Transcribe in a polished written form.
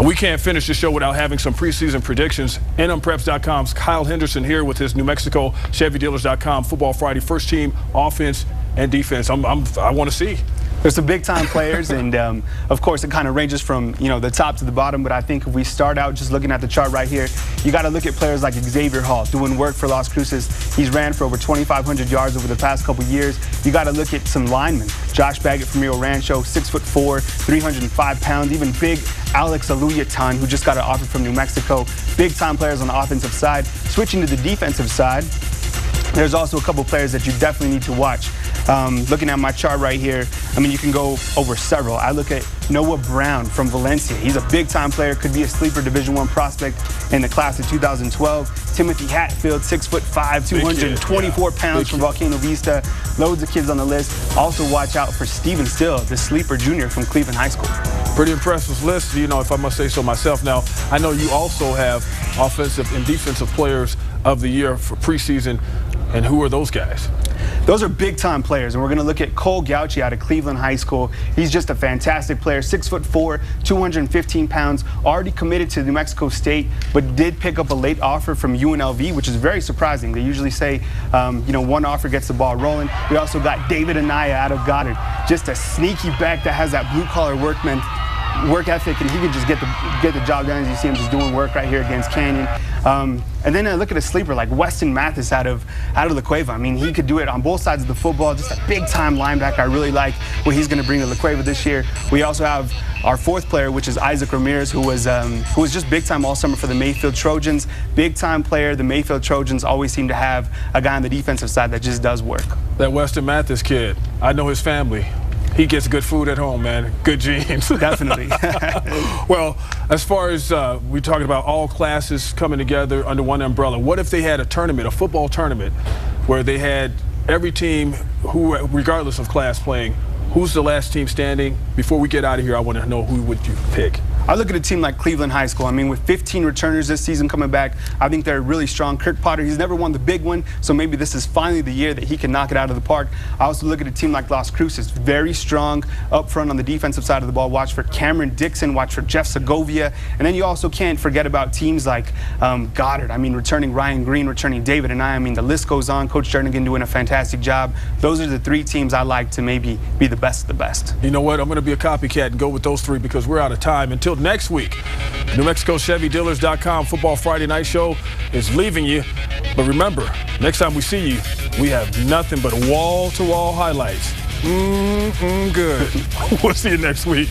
And we can't finish the show without having some preseason predictions. NMPreps.com's Kyle Henderson here with his New Mexico ChevyDealers.com Football Friday first team offense and defense. I want to see. There's some big-time players, and of course, it kind of ranges from the top to the bottom. But I think if we start out just looking at the chart right here, you got to look at players like Xavier Hall doing work for Las Cruces. He's ran for over 2,500 yards over the past couple years. You got to look at some linemen. Josh Baggett from Rio Rancho, 6'4", 305 pounds. Even big Alex Aluyatan, who just got an offer from New Mexico. Big-time players on the offensive side. Switching to the defensive side, there's also a couple players that you definitely need to watch. Looking at my chart right here, I mean, you can go over several. I look at Noah Brown from Valencia. He's a big-time player, could be a sleeper Division I prospect in the class of 2012. Timothy Hatfield, 6'5", 224 pounds from Volcano Vista. Loads of kids on the list. Also watch out for Steven Still, the sleeper junior from Cleveland High School. Pretty impressive list, if I must say so myself. Now, I know you also have offensive and defensive players of the year for preseason. And who are those guys? Those are big-time players, and we're going to look at Cole Gauchi out of Cleveland High School. He's just a fantastic player, 6'4", 215 pounds, already committed to New Mexico State, but did pick up a late offer from UNLV, which is very surprising. They usually say, one offer gets the ball rolling. We also got David Anaya out of Goddard, just a sneaky back that has that blue-collar work ethic, and he can just get the job done. As you see him just doing work right here against Canyon. And then look at a sleeper like Weston Mathis out of La Cueva. I mean, he could do it on both sides of the football. Just a big-time linebacker. I really like what he's going to bring to La Cueva this year. We also have our fourth player, which is Isaac Ramirez, who was just big-time all summer for the Mayfield Trojans. Big-time player. The Mayfield Trojans always seem to have a guy on the defensive side that just does work. That Weston Mathis kid, I know his family. He gets good food at home, man. Good genes. Definitely. Well, as far as we're talking about all classes coming together under one umbrella, what if they had a tournament, a football tournament, where they had every team, who, regardless of class, playing? Who's the last team standing? Before we get out of here, I want to know who would you pick? I look at a team like Cleveland High School. I mean, with 15 returners this season coming back, I think they're really strong. Kirk Potter, he's never won the big one, so maybe this is finally the year that he can knock it out of the park. I also look at a team like Las Cruces, very strong up front on the defensive side of the ball. Watch for Cameron Dixon, watch for Jeff Segovia, and then you also can't forget about teams like Goddard. I mean, returning Ryan Green, returning David and I mean, the list goes on. Coach Jernigan doing a fantastic job. Those are the three teams I like to maybe be the best of the best. You know what? I'm going to be a copycat and go with those three because we're out of time. Until next week, New Mexico ChevyDealers.com Football Friday Night Show is leaving you. But remember, next time we see you, we have nothing but wall-to-wall highlights. Good. We'll see you next week.